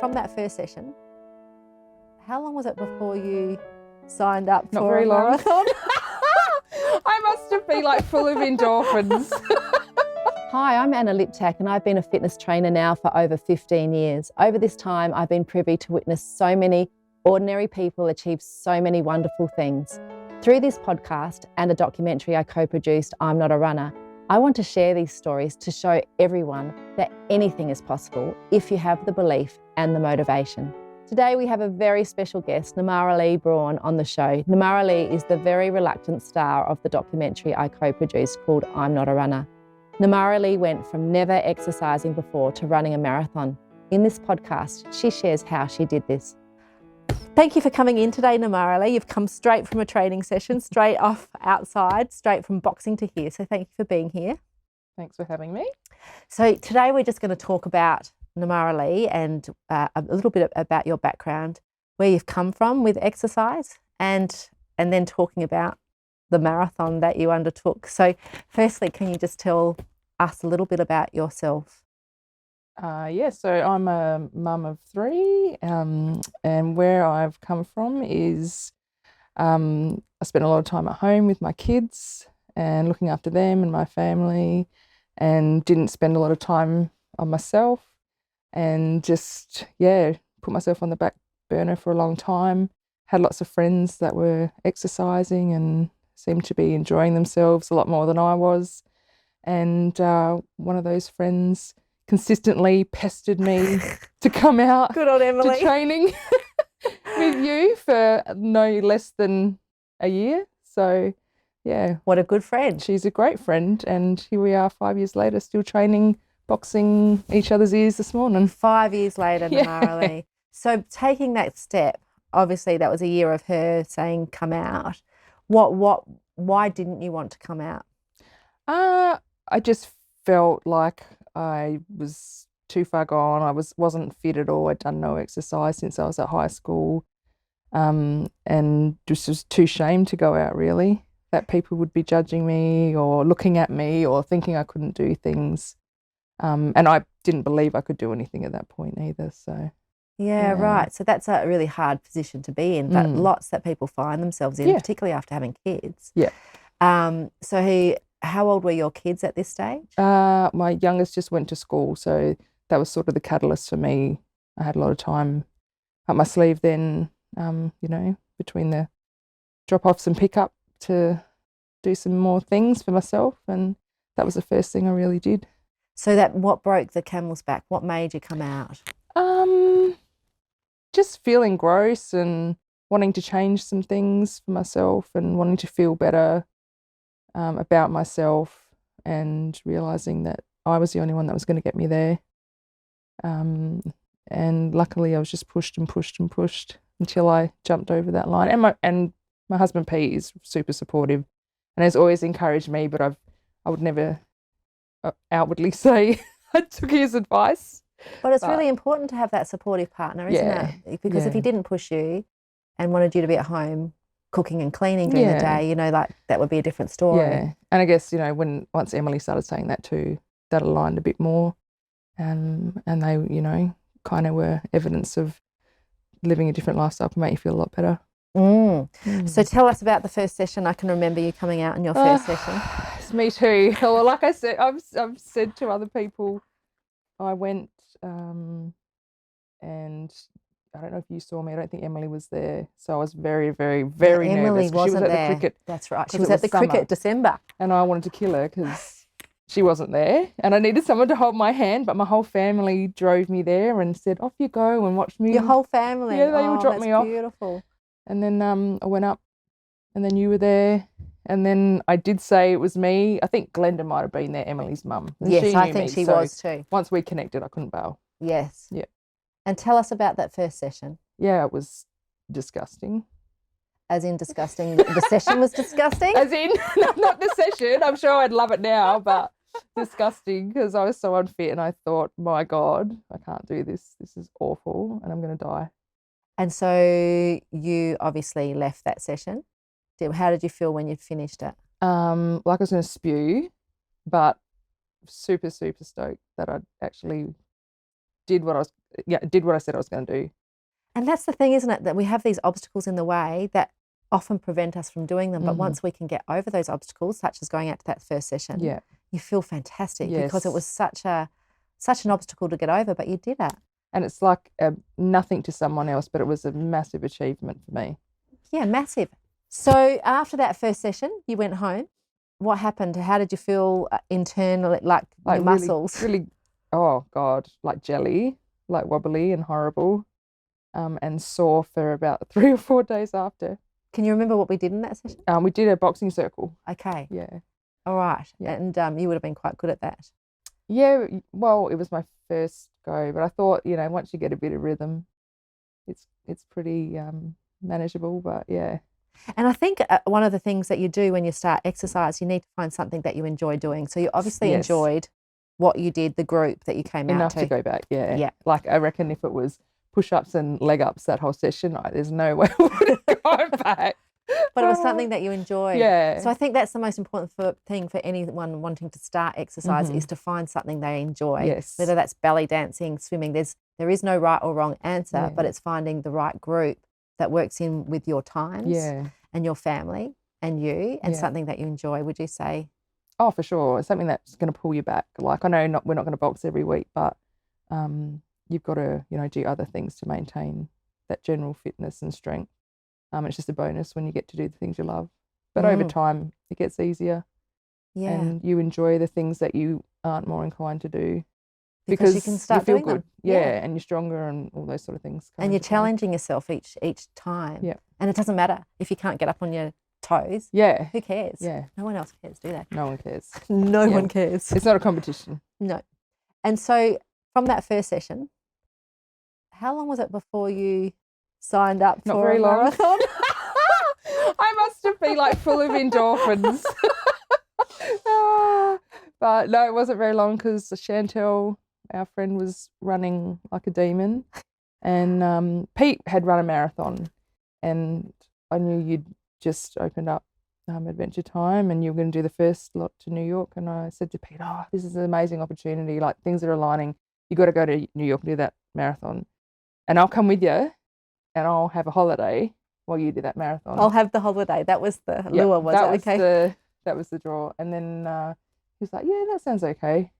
from that first session, how long was it before you signed up Not for very a long. marathon? I must have been like full of endorphins. Hi, I'm Anna Liptak and I've been a fitness trainer now for over 15 years. Over this time, I've been privy to witness so many ordinary people achieve so many wonderful things. Through this podcast and a documentary I co-produced, I'm Not a Runner, I want to share these stories to show everyone that anything is possible if you have the belief and the motivation. Today we have a very special guest, Namaarraalee Braun, on the show. Namaarraalee is the very reluctant star of the documentary I co-produced called I'm Not a Runner. Namaarraalee went from never exercising before to running a marathon. In this podcast, she shares how she did this. Thank you for coming in today, Namaarraalee. You've come straight from a training session, straight off outside, straight from boxing to here. So thank you for being here. Thanks for having me. So today we're just going to talk about Namaarraalee and a little bit about your background, where you've come from with exercise, and then talking about the marathon that you undertook. So firstly, can you just tell us a little bit about yourself? So I'm a mum of three, and where I've come from is I spent a lot of time at home with my kids and looking after them and my family, and didn't spend a lot of time on myself, and just, put myself on the back burner for a long time. Had lots of friends that were exercising and seemed to be enjoying themselves a lot more than I was. And one of those friends consistently pestered me to come out Good on Emily. to training with you for no less than a year. So, yeah. What a good friend. She's a great friend, and here we are 5 years later, still training, boxing each other's ears this morning. 5 years later, Namaarraalee. So taking that step, obviously that was a year of her saying, come out. Why didn't you want to come out? I just felt like I was too far gone. I wasn't fit at all. I'd done no exercise since I was at high school, and just was too ashamed to go out, really, that people would be judging me or looking at me or thinking I couldn't do things. And I didn't believe I could do anything at that point either. So Yeah, right. So that's a really hard position to be in, but lots that people find themselves in, particularly after having kids. Yeah. How old were your kids at this stage? My youngest just went to school, so that was sort of the catalyst for me. I had a lot of time up my sleeve then, between the drop-offs and pick-up to do some more things for myself, and that was the first thing I really did. So what broke the camel's back? What made you come out? Just feeling gross and wanting to change some things for myself and wanting to feel better about myself, and realising that I was the only one that was going to get me there. And luckily I was just pushed and pushed and pushed until I jumped over that line. And my husband Pete is super supportive and has always encouraged me, but I would never outwardly say I took his advice. But it's really important to have that supportive partner, isn't it? Because if he didn't push you and wanted you to be at home cooking and cleaning during the day, that would be a different story. Yeah, and I guess, once Emily started saying that too, that aligned a bit more, and they, kind of were evidence of living a different lifestyle can make you feel a lot better. So tell us about the first session. I can remember you coming out in your first session. It's me too. Well, like I said, I've said to other people, I went and I don't know if you saw me. I don't think Emily was there. So I was very, very, very nervous. Emily wasn't she was at there. the cricket. That's right. She was at the cricket December. And I wanted to kill her because she wasn't there. And I needed someone to hold my hand, but my whole family drove me there and said, off you go, and watch me. Your whole family? Yeah, they all dropped me off. Beautiful. And then I went up, and then you were there. And then I did say it was me. I think Glenda might have been there, Emily's mum. Yes, I think she was too. Once we connected, I couldn't bail. Yes. Yeah. And tell us about that first session. Yeah, it was disgusting. As in disgusting? The session was disgusting? As in, not the session. I'm sure I'd love it now, but disgusting, because I was so unfit and I thought, my God, I can't do this. This is awful and I'm going to die. And so you obviously left that session. How did you feel when you'd finished it? Like I was going to spew, but super, super stoked that I actually did what I said I was going to do. And that's the thing, isn't it? That we have these obstacles in the way that often prevent us from doing them. But once we can get over those obstacles, such as going out to that first session, you feel fantastic because it was such an obstacle to get over, but you did it. And it's like nothing to someone else, but it was a massive achievement for me. Yeah, massive. So after that first session, you went home. What happened? How did you feel internally, like your really, muscles? Really, oh God, like jelly, like wobbly and horrible, and sore for about 3 or 4 days after. Can you remember what we did in that session? We did a boxing circle. Okay. Yeah. All right. Yeah. And you would have been quite good at that. Yeah, well, it was my first go, but I thought, once you get a bit of rhythm, it's pretty manageable, but yeah. And I think one of the things that you do when you start exercise, you need to find something that you enjoy doing. So you obviously enjoyed what you did, the group that you came out Enough to go back, yeah. Yeah. Like I reckon if it was push-ups and leg ups that whole session, there's no way I would have gone back. But it was something that you enjoyed. Yeah. So I think that's the most important thing for anyone wanting to start exercise is to find something they enjoy. Yes. Whether that's belly dancing, swimming, there is no right or wrong answer, but it's finding the right group that works in with your times and your family and you and something that you enjoy, would you say? Oh, for sure. It's something that's going to pull you back. Like I know we're not going to box every week, but you've got to, do other things to maintain that general fitness and strength. It's just a bonus when you get to do the things you love. But over time, it gets easier. Yeah. And you enjoy the things that you aren't more inclined to do. Because you can start you feel doing good. them. Yeah, and you're stronger and all those sort of things. And you're challenging yourself each time. Yeah. And it doesn't matter if you can't get up on your toes. Yeah. Who cares? Yeah. No one else cares, do they? No one cares. No one cares. It's not a competition. No. And so from that first session, how long was it before you signed up Not for very a long. marathon? I must have been like full of endorphins. But no, it wasn't very long because Chantel, our friend, was running like a demon, and Pete had run a marathon, and I knew you'd just opened up Adventure Time and you were going to do the first lot to New York, and I said to Pete, this is an amazing opportunity, like things are aligning, you got to go to New York and do that marathon, and I'll come with you and I'll have a holiday while you do that marathon. I'll have the holiday. That was the lure, was it? Okay. That was the draw. And then he was like, yeah, that sounds okay.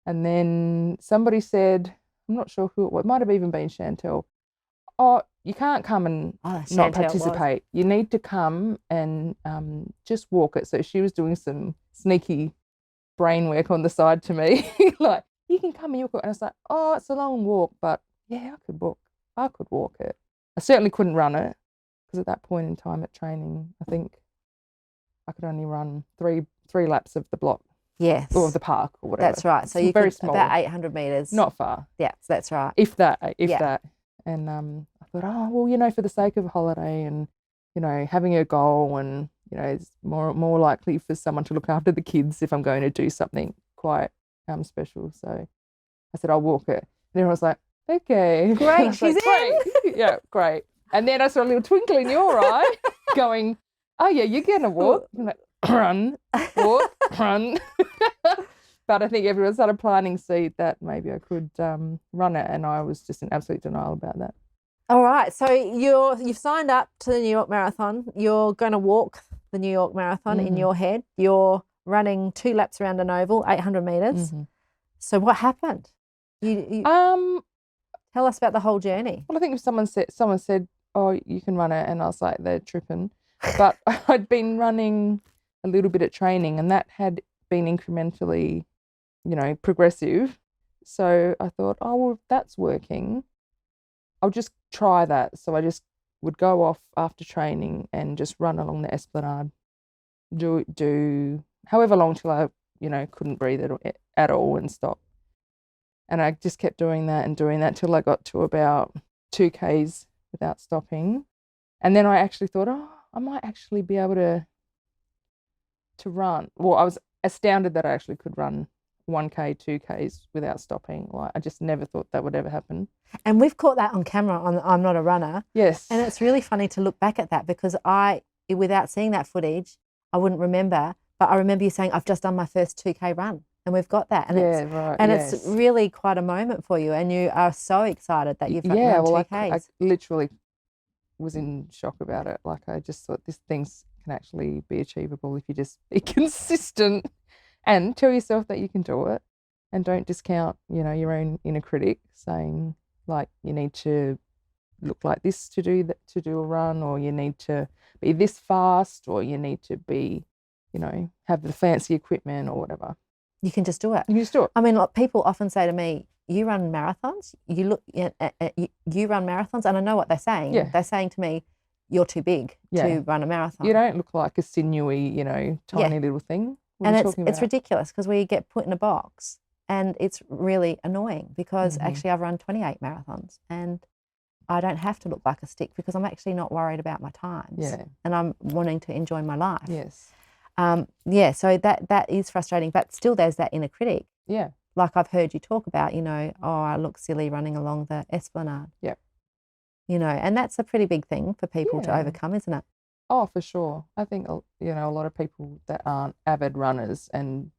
And then somebody said, I'm not sure who it was, it might have even been Chantel, you can't come and not participate. You need to come and just walk it. So she was doing some sneaky brain work on the side to me, like, you can come and you'll go. And I was like, it's a long walk, but yeah, I could walk it. I certainly couldn't run it because at that point in time at training, I think I could only run three laps of the block. Yes. Or of the park or whatever. That's right. So you very could small. About 800 metres. Not far. Yeah, so that's right. If that. And I thought, for the sake of a holiday and, having a goal and, it's more likely for someone to look after the kids if I'm going to do something quite special. So I said, I'll walk it. And everyone was like, okay. Great, she's in. Great. Yeah, great. And then I saw a little twinkle in your eye going, oh, yeah, you're going to walk. I'm like, run, walk, run. But I think everyone started planting seed that maybe I could run it, and I was just in absolute denial about that. All right. So you've signed up to the New York Marathon. You're going to walk the New York Marathon in your head. You're running 2 laps around an oval, 800 metres. Mm-hmm. So what happened? You tell us about the whole journey. Well, I think if someone said, oh, you can run it, and I was like, they're tripping. But I'd been running a little bit at training, and that had been incrementally, progressive. So I thought, if that's working, I'll just try that. So I just would go off after training and just run along the Esplanade, do however long till I, couldn't breathe at all and stop. And I just kept doing that till I got to about 2 Ks without stopping. And then I actually thought, I might actually be able to run. Well, I was astounded that I actually could run 1K, 2 Ks without stopping. Like, I just never thought that would ever happen. And we've caught that on camera on I'm Not a Runner. Yes. And it's really funny to look back at that because without seeing that footage, I wouldn't remember. But I remember you saying, I've just done my first 2K run. and we've got that. And Yeah, right. and Yes. it's really quite a moment for you, and you are so excited that you've Yeah, run well, I 2Ks. literally was in shock about it. Like, I just thought this things can actually be achievable if you just be consistent and tell yourself that you can do it, and don't discount, your own inner critic saying, like, you need to look like this to do that, to do a run, or you need to be this fast, or you need to be, have the fancy equipment or whatever. You can just do it. You just do it. I mean, like, people often say to me, "You run marathons. You run marathons," and I know what they're saying. Yeah. They're saying to me, "You're too big to run a marathon." You don't look like a sinewy, tiny little thing. What are you talking it's about? ridiculous because we get put in a box, and it's really annoying because Mm-hmm. actually I've run 28 marathons and I don't have to look like a stick because I'm actually not worried about my times. Yeah. And I'm wanting to enjoy my life. Yes. So that is frustrating, but still there's that inner critic. Yeah. Like I've heard you talk about, oh, I look silly running along the esplanade. Yep. And that's a pretty big thing for people to Yeah. overcome, isn't it? Oh, for sure. I think, a lot of people that aren't avid runners and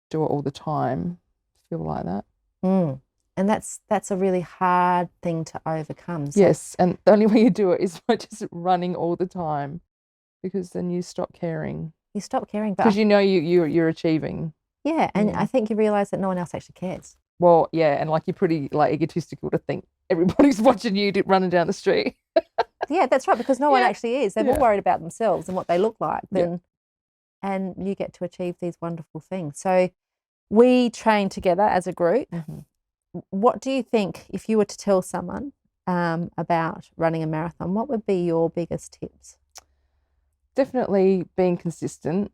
do it all the time feel like that. Mm. And that's a really hard thing to overcome. So, Yes, and the only way you do it is by just running all the time, because then you stop caring. you stop caring. But Because you're achieving. yeah, and Yeah. I think you realise that no one else actually cares. Well, yeah, and like, you're pretty like egotistical to think everybody's watching you running down the street. Yeah, that's right, because no one Yeah. actually is. They're Yeah. more worried about themselves and what they look like Yeah. and you get to achieve these wonderful things. So we train together as a group. Mm-hmm. What do you think, if you were to tell someone about running a marathon, what would be your biggest tips? Definitely being consistent.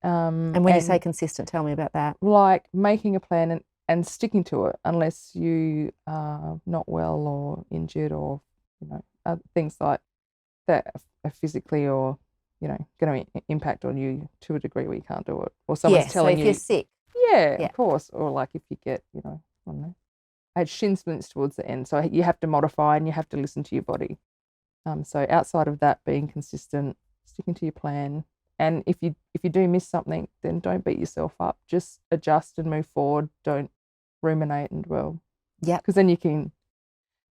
And when you say consistent, tell me about that. Like making a plan and sticking to it, unless you are not well or injured, or things like that are physically or going to impact on you to a degree where you can't do it, or someone's telling so if you. you're sick. Yeah, of course. Or like if you get, I don't know, I had shin splints towards the end, so you have to modify and you have to listen to your body. So outside of that, being consistent, sticking to your plan, and if you do miss something, then don't beat yourself up. Just adjust and move forward. Don't ruminate and dwell. Yeah. Because then you can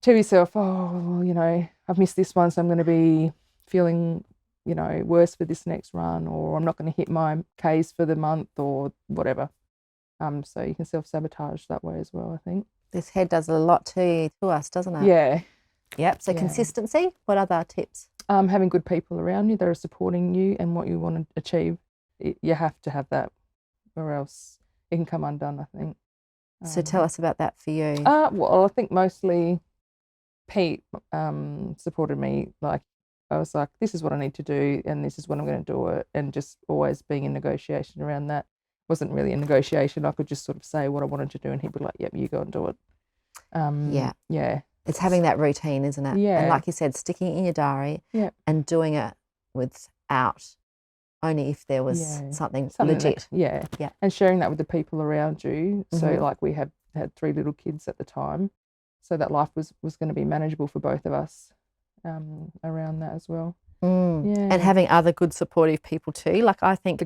tell yourself, oh, well, I've missed this one, so I'm going to be feeling, worse for this next run, or I'm not going to hit my Ks for the month, or whatever. So you can self-sabotage that way as well, I think. This head does a lot to us, doesn't it? Yeah. Yep. So Yeah. consistency. What other tips? Having good people around you that are supporting you and what you want to achieve. You have to have that, or else it can come undone, I think. So tell us about that for you. Well, I think mostly Pete supported me. Like, I was like, this is what I need to do and this is when I'm going to do it, and just always being in negotiation around that. Wasn't really a negotiation. I could just sort of say what I wanted to do and he'd be like, yep, you go and do it. Yeah. It's having that routine, isn't it? Yeah. And like you said, sticking it in your diary and doing it without, only if there was something legit. Yeah. And sharing that with the people around you. So like, we had 3 little kids at the time, so that life was going to be manageable for both of us around that as well. Yeah. And having other good supportive people too. Like, I think the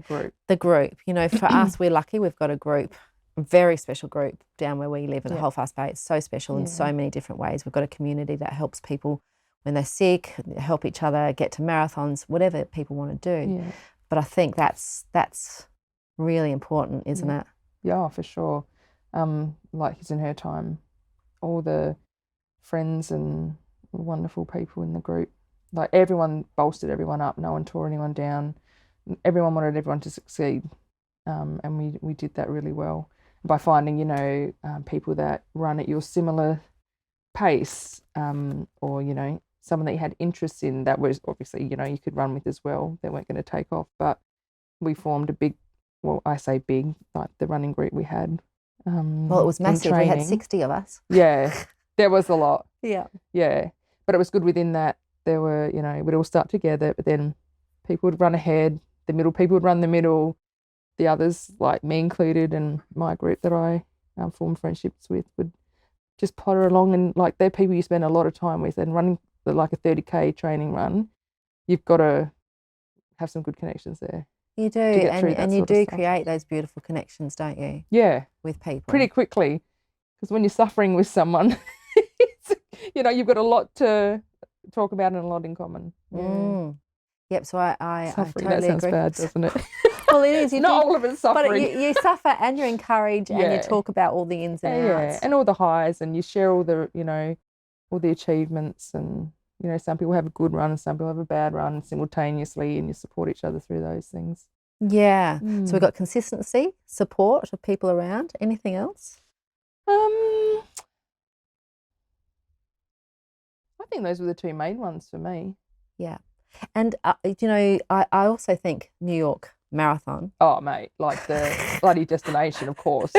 group, for us, we're lucky we've got a group, a very special group down where we live in the Holfast Bay. It's so special in so many different ways. We've got a community that helps people when they're sick, help each other get to marathons, whatever people want to do. Yeah. But I think that's really important, isn't it? Yeah, for sure. Like his and her time, all the friends and wonderful people in the group. Like, everyone bolstered everyone up. No one tore anyone down. Everyone wanted everyone to succeed, and we did that really well by finding, people that run at your similar pace, or someone that you had interest in that was obviously you could run with as well. They weren't going to take off, but we formed a big. Well, I say big, like the running group we had. Well, it was massive. We had 60 of us. Yeah, there was a lot. Yeah. But it was good within that. There were, we'd all start together, but then people would run ahead, the middle people would run the middle, the others, like me included, and my group that I formed friendships with would just potter along, and like, they're people you spend a lot of time with, and running like a 30K training run, you've got to have some good connections there. You do, to get through that and you sort of do stuff. create those beautiful connections, don't you, Yeah, with people? pretty quickly, because when you're suffering with someone, it's, you've got a lot to talk about and a lot in common. Yeah. Yep. So I Suffering, totally that sounds agree. bad, doesn't it? Well, it is. You Not do, all of it's but suffering. you suffer and you encourage and you Yeah. talk about all the ins and outs. Yeah, and all the highs, and you share all the, all the achievements, and some people have a good run and some people have a bad run simultaneously, and you support each other through those things. Yeah. So we've got consistency, support of people around. Anything else? I think those were the two main ones for me. Yeah. And, I also think New York Marathon. Oh, mate, like the bloody destination, of course.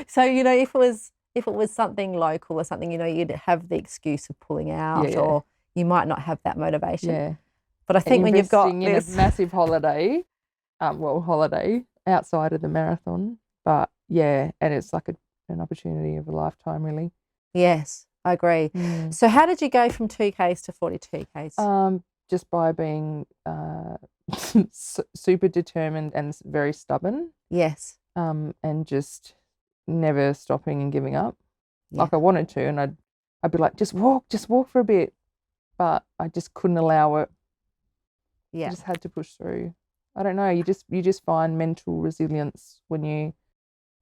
So, if it was something local or something, you'd have the excuse of pulling out, or you might not have that motivation. Yeah. But I think when you've got in a massive holiday, holiday outside of the marathon, but yeah, and it's like an opportunity of a lifetime, really. Yes, I agree. So how did you go from 2Ks to 42Ks? Just by being super determined and very stubborn. Yes. And just never stopping and giving up. Yeah. Like I wanted to, and I'd be like, just walk for a bit, but I just couldn't allow it. Yeah. I just had to push through. I don't know. You just find mental resilience when you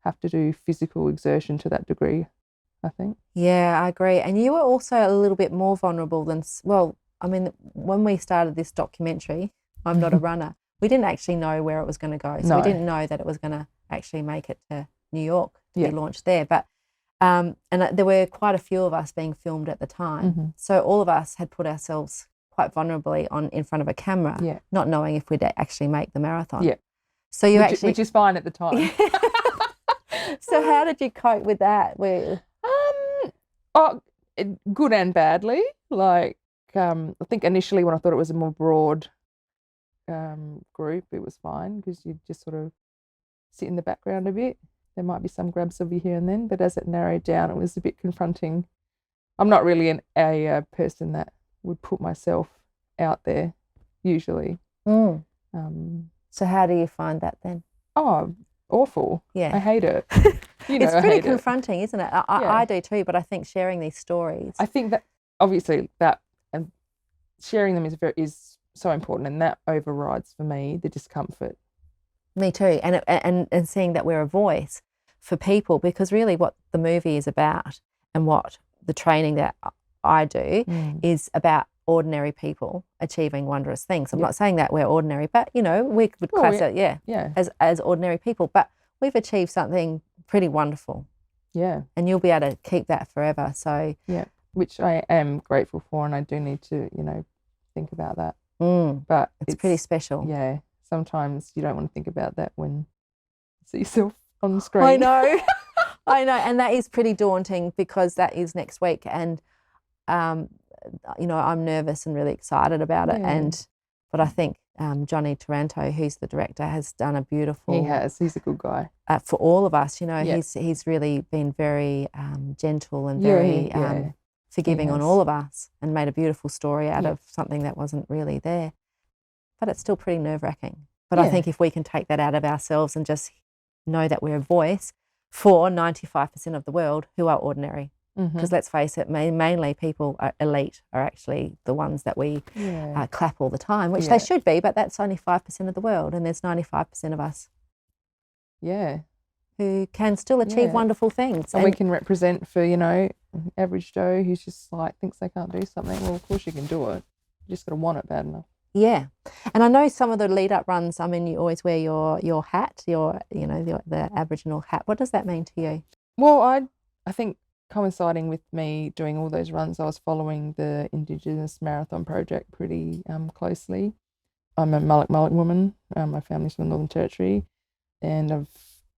have to do physical exertion to that degree, I think. Yeah, I agree. And you were also a little bit more vulnerable than, well, I mean, when we started this documentary, I'm Not a Runner, we didn't actually know where it was going to go. So we didn't know that it was going to actually make it to New York to be launched there. But and there were quite a few of us being filmed at the time. So all of us had put ourselves quite vulnerably in front of a camera, not knowing if we'd actually make the marathon. Yeah. So which is fine at the time. So how did you cope with that? Good and badly. Like, I think initially when I thought it was a more broad group, it was fine because you just sort of sit in the background a bit. There might be some grabs of you here and then, but as it narrowed down, it was a bit confronting. I'm not really a person that would put myself out there usually. So how do you find that then? Oh, awful. Yeah. I hate it. It's pretty confronting, isn't it? I do too, but I think sharing these stories. I think that obviously that and sharing them is so important, and that overrides for me the discomfort. Me too, and seeing that we're a voice for people, because really what the movie is about and what the training that I do is about ordinary people achieving wondrous things. I'm not saying that we're ordinary, but we would class it as ordinary people, but we've achieved something pretty wonderful. Yeah. And you'll be able to keep that forever. So yeah, which I am grateful for, and I do need to, think about that. But it's pretty special. Yeah. Sometimes you don't want to think about that when you see yourself on the screen. I know. I know. And that is pretty daunting because that is next week. And, I'm nervous and really excited about it. Yeah. But I think Johnny Taranto, who's the director, has done a beautiful... He has. He's a good guy. For all of us, he's really been very gentle and very forgiving on all of us, and made a beautiful story out of something that wasn't really there. But it's still pretty nerve-wracking. But I think if we can take that out of ourselves and just know that we're a voice for 95% of the world who are ordinary. Because let's face it, mainly people are elite are actually the ones that we clap all the time, which they should be, but that's only 5% of the world, and there's 95% of us who can still achieve wonderful things. And we can represent for, average Joe who's just like thinks they can't do something. Well, of course you can do it. You just got to want it bad enough. Yeah. And I know some of the lead-up runs, I mean, you always wear your hat, the Aboriginal hat. What does that mean to you? Well, I think coinciding with me doing all those runs, I was following the Indigenous Marathon Project pretty closely. I'm a Mullik woman. My family's from the Northern Territory, and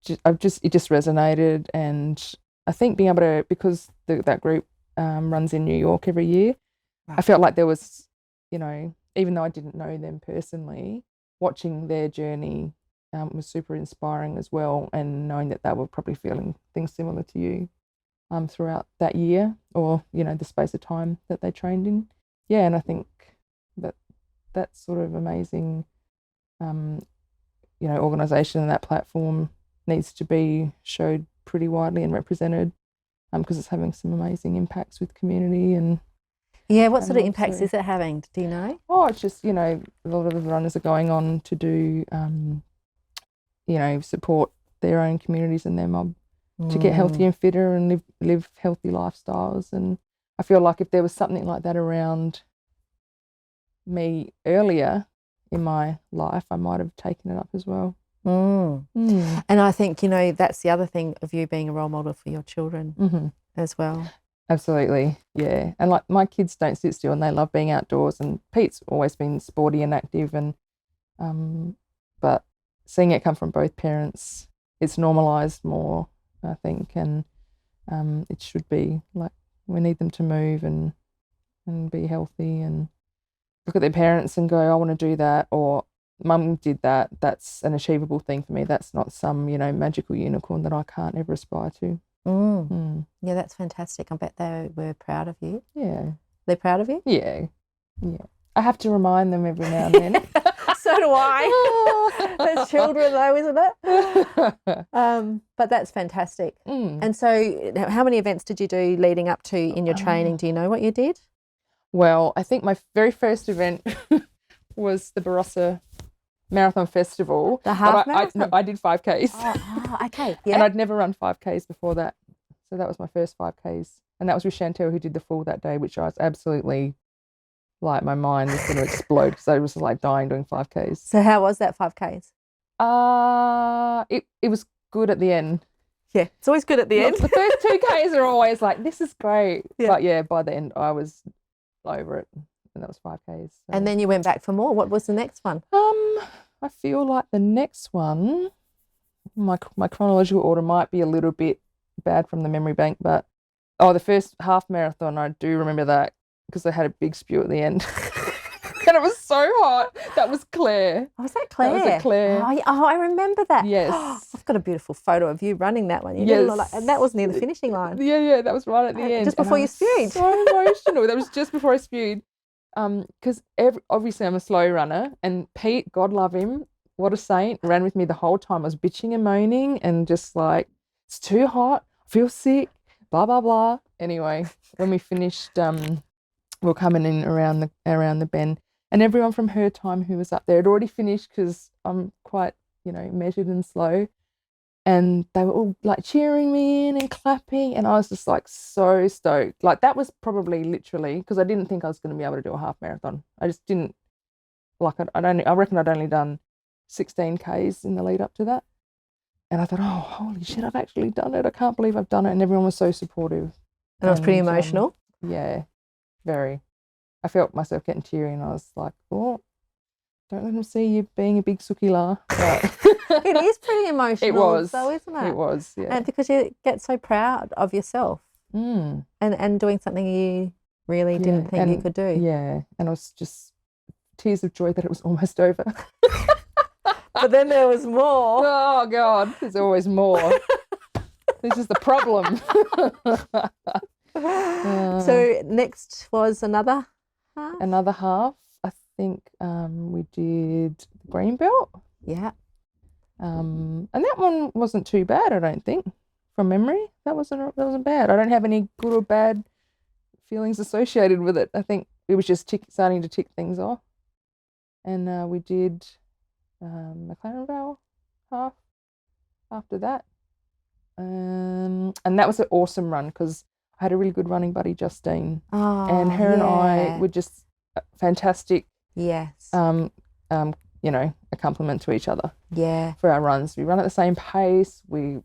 it just resonated. And I think being able to, because that group runs in New York every year, I felt like there was, even though I didn't know them personally, watching their journey was super inspiring as well, and knowing that they were probably feeling things similar to you throughout that year, or the space of time that they trained in. And I think that's sort of amazing organisation and that platform needs to be showed pretty widely and represented, because it's having some amazing impacts with community and. Yeah, what sort of also, impacts is it having? Do you know? Oh, it's just, a lot of the runners are going on to do, support their own communities and their mob to get healthier and fitter and live healthy lifestyles. And I feel like if there was something like that around me earlier in my life, I might have taken it up as well. And I think, that's the other thing of you being a role model for your children as well. Absolutely, yeah. And like my kids don't sit still and they love being outdoors, and Pete's always been sporty and active, and but seeing it come from both parents, it's normalised more, I think, and it should be like we need them to move and be healthy and look at their parents and go, I want to do that, or Mum did that. That's an achievable thing for me. That's not some magical unicorn that I can't ever aspire to. Yeah, that's fantastic. I bet they were proud of you. Yeah. They're proud of you? Yeah. I have to remind them every now and then. So do I. As children though, isn't it? But that's fantastic. And so how many events did you do leading up to in your training? Do you know what you did? Well, I think my very first event was the Barossa Marathon Festival. The half marathon? I did 5Ks. Oh, okay. Yeah. And I'd never run 5Ks before that. So that was my first 5Ks. And that was with Chantel, who did the full that day, which I was absolutely, like, my mind was going to explode because I was like dying doing 5Ks. So how was that 5Ks? It was good at the end. Yeah, it's always good at the end. The first 2Ks are always like, this is great. Yeah. But yeah, by the end, I was over it. And that was 5Ks. So. And then you went back for more. What was the next one? I feel like the next one, my chronological order might be a little bit bad from the memory bank, but the first half marathon, I do remember that because I had a big spew at the end. And it was so hot. That was Claire. Oh, was that Claire? That was at Claire. Oh, I remember that. Yes. I've got a beautiful photo of you running that one. You yes. did a lot and that was near the finishing line. Yeah, that was right at the end. Just before you spewed. So emotional. That was just before I spewed. Because obviously I'm a slow runner, and Pete, God love him, what a saint, ran with me the whole time. I was bitching and moaning and just like, it's too hot, I feel sick, blah, blah, blah. Anyway, when we finished, we were coming in around the bend, and everyone from her time who was up there had already finished because I'm quite, measured and slow. And they were all like cheering me in and clapping, and I was just like so stoked. Like that was probably literally because I didn't think I was going to be able to do a half marathon. I just didn't like it. I reckon I'd only done 16 Ks in the lead up to that, and I thought, oh holy shit, I've actually done it! I can't believe I've done it, and everyone was so supportive. And it was pretty emotional. Yeah, very. I felt myself getting teary, and I was like, oh, don't let them see you being a big sukila. It is pretty emotional. It was, though, isn't it? It was, yeah. And because you get so proud of yourself and doing something you really didn't think you could do. Yeah, and I was just tears of joy that it was almost over. But then there was more. Oh, God, there's always more. This is the problem. So next was another half? Another half. I think we did Greenbelt. Yeah. And that one wasn't too bad, I don't think, from memory. That wasn't bad. I don't have any good or bad feelings associated with it. I think it was just starting to tick things off. And we did McLaren Vale half after that. And that was an awesome run because I had a really good running buddy, Justine. Oh, and her and I were just fantastic. Yes. A compliment to each other. Yeah. For our runs. We run at the same pace. We,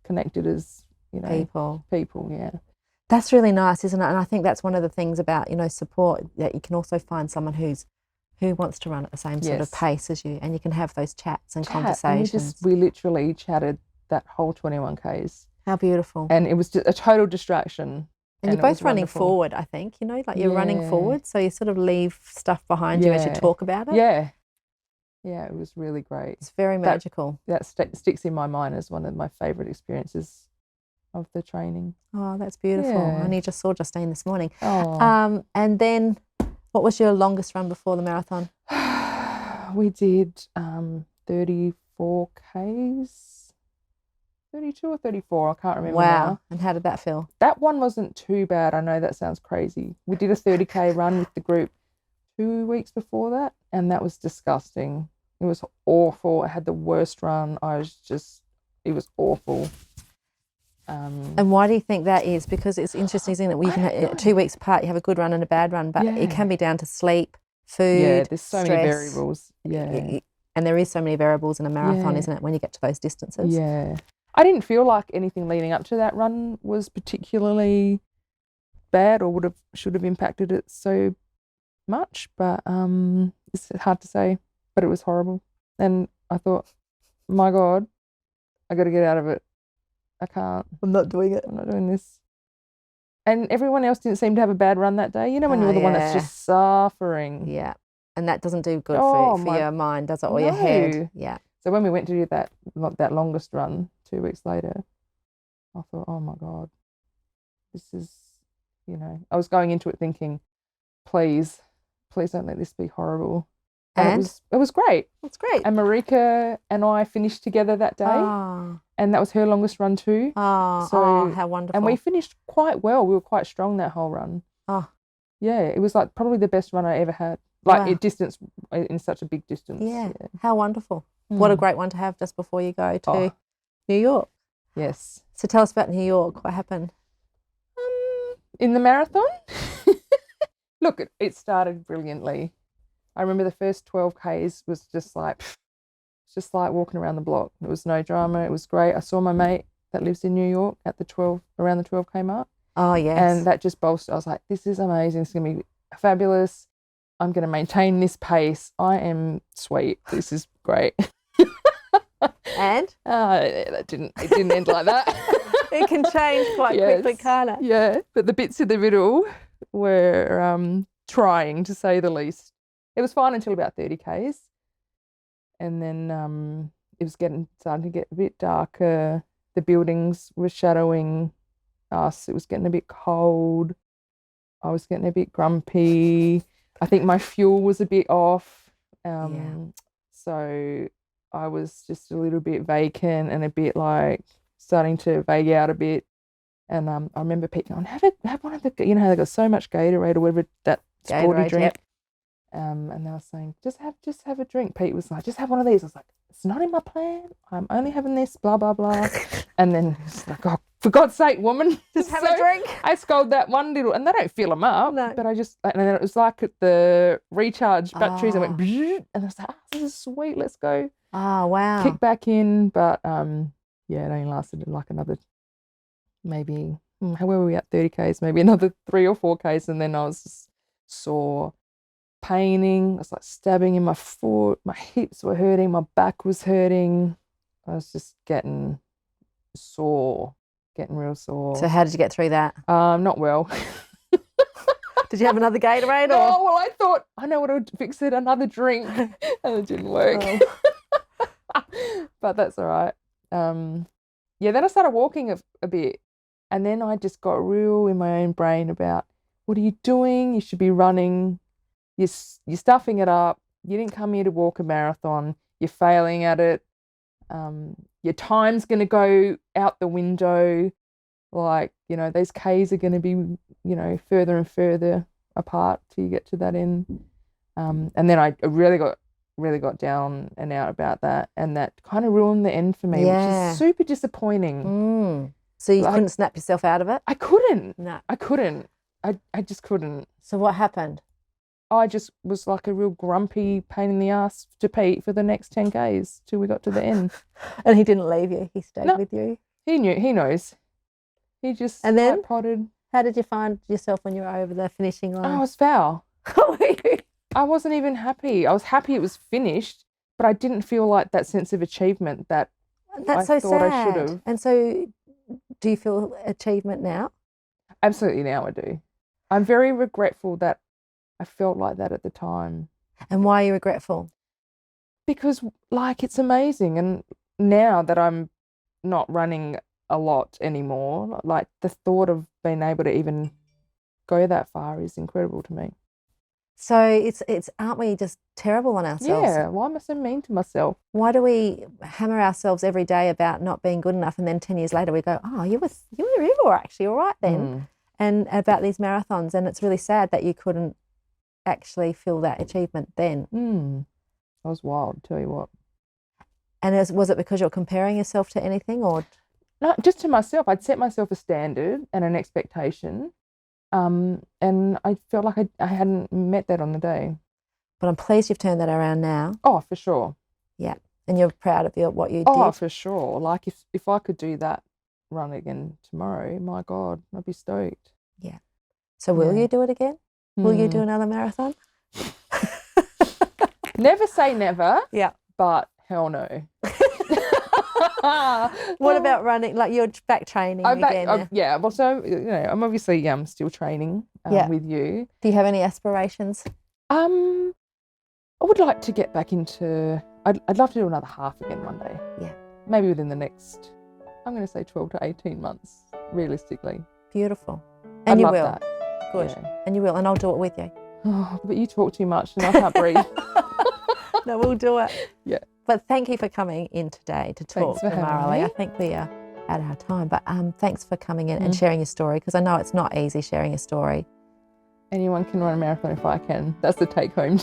connected as, people, yeah. That's really nice, isn't it? And I think that's one of the things about, support, that you can also find someone who wants to run at the same sort of pace as you, and you can have those chats and conversations. And we literally chatted that whole 21 Ks. How beautiful. And it was just a total distraction. And you're both running forward, I think, you're running forward, so you sort of leave stuff behind you as you talk about it. Yeah. Yeah, it was really great. It's very magical. That sticks in my mind as one of my favourite experiences of the training. Oh, that's beautiful. Yeah. I only just saw Justine this morning. Oh. And then what was your longest run before the marathon? We did the 34 Ks, 32 or 34, I can't remember Wow. now. And how did that feel? That one wasn't too bad. I know that sounds crazy. We did a 30K run with the group 2 weeks before that, and that was disgusting. It was awful. I had the worst run. It was awful. And why do you think that is? Because it's interesting, isn't it? We can 2 weeks apart, you have a good run and a bad run, but it can be down to sleep, food, Yeah, there's so stress. many variables. Yeah. And there is so many variables in a marathon, isn't it, when you get to those distances? Yeah. I didn't feel like anything leading up to that run was particularly bad or should have impacted it so much, but it's hard to say. But it was horrible. And I thought, my God, I got to get out of it. I can't. I'm not doing it. I'm not doing this. And everyone else didn't seem to have a bad run that day. You know, when you're the one that's just suffering. Yeah. And that doesn't do good for your mind, does it? Or your head. Yeah. So when we went to do that longest run 2 weeks later, I thought, oh my God, this is, I was going into it thinking, please don't let this be horrible. And it was great. It's great. And Marika and I finished together that day. Oh. And that was her longest run too. Oh, how wonderful. And we finished quite well. We were quite strong that whole run. Oh. Yeah, it was like probably the best run I ever had. Like distance, in such a big distance. Yeah. How wonderful. What a great one to have just before you go to New York. Yes. So tell us about New York. What happened? In the marathon? Look, it started brilliantly. I remember the first 12 Ks was just like walking around the block. There was no drama. It was great. I saw my mate that lives in New York at around the 12K mark. Oh, yes. And that just bolstered. I was like, this is amazing. It's going to be fabulous. I'm going to maintain this pace. I am sweet. This is great. And? It didn't end like that. It can change quite quickly, can't it? Yeah, but the bits in the middle were trying, to say the least. It was fine until about 30 Ks. And then it was starting to get a bit darker. The buildings were shadowing us. It was getting a bit cold. I was getting a bit grumpy. I think my fuel was a bit off. So I was just a little bit vacant and a bit like starting to vague out a bit. And I remember Pete going, have one of the, how they got so much Gatorade or whatever, that sporty Gatorade, drink. yep. And they were saying, just have a drink. Pete was like, just have one of these. I was like, it's not in my plan. I'm only having this, blah, blah, blah. And then he's like, oh, for God's sake, woman. Just have a drink. I scolded that one little, and they don't fill them up. No. But and then it was like the recharge batteries. I went, and I was like, this is sweet, let's go. Oh, wow. Kick back in. But it only lasted like another, maybe, how were we at 30 Ks? Maybe another 3 or 4 Ks. And then I was just sore. Paining, I was like stabbing in my foot, my hips were hurting, my back was hurting. I was just getting real sore. So how did you get through that? Not well. Did you have another Gatorade? No, well, I thought, I know what would fix it, another drink, and it didn't work. But that's all right. Then I started walking a bit, and then I just got real in my own brain about, what are you doing? You should be running. You're stuffing it up. You didn't come here to walk a marathon. You're failing at it. Your time's going to go out the window. Like, those Ks are going to be, further and further apart till you get to that end. And then I really got down and out about that. And that kind of ruined the end for me, which is super disappointing. So you couldn't snap yourself out of it? I couldn't. No. I couldn't. I just couldn't. So what happened? I just was like a real grumpy pain in the ass to Pete for the next 10 Ks till we got to the end. And he didn't leave you? He stayed with you? He knows. He just and then potted. How did you find yourself when you were over the finishing line? I was foul. I wasn't even happy. I was happy it was finished, but I didn't feel like that sense of achievement that That's I so thought sad. I should have. And so do you feel achievement now? Absolutely, now I do. I'm very regretful that I felt like that at the time. And why are you regretful? Because, it's amazing. And now that I'm not running a lot anymore, the thought of being able to even go that far is incredible to me. So it's aren't we just terrible on ourselves? Yeah, why am I so mean to myself? Why do we hammer ourselves every day about not being good enough, and then 10 years later we go, oh, you were actually all right then, and about these marathons, and it's really sad that you couldn't actually feel that achievement then. That was wild, tell you what. And was it because you're comparing yourself to anything, or? No, just to myself. I'd set myself a standard and an expectation, and I felt like I hadn't met that on the day. But I'm pleased you've turned that around now. Oh, for sure. Yeah, and you're proud of what you did. Oh, for sure. Like if I could do that run again tomorrow, my God, I'd be stoked. Yeah. So will you do it again? Will you do another marathon? Never say never. Yeah. But hell no. What about running? Like you're back training again? Yeah. Well, so I'm obviously still training with you. Do you have any aspirations? I would like to get back into. I'd love to do another half again one day. Yeah. Maybe within the next, I'm going to say 12 to 18 months, realistically. Beautiful. And I'd you love will. That. Good. Yeah. And you will. And I'll do it with you. Oh, but you talk too much and I can't breathe. No, we'll do it. Yeah. But thank you for coming in today to talk to Namaarraalee. I think we are at our time, but thanks for coming in and sharing your story, because I know it's not easy sharing your story. Anyone can run a marathon if I can. That's the take home.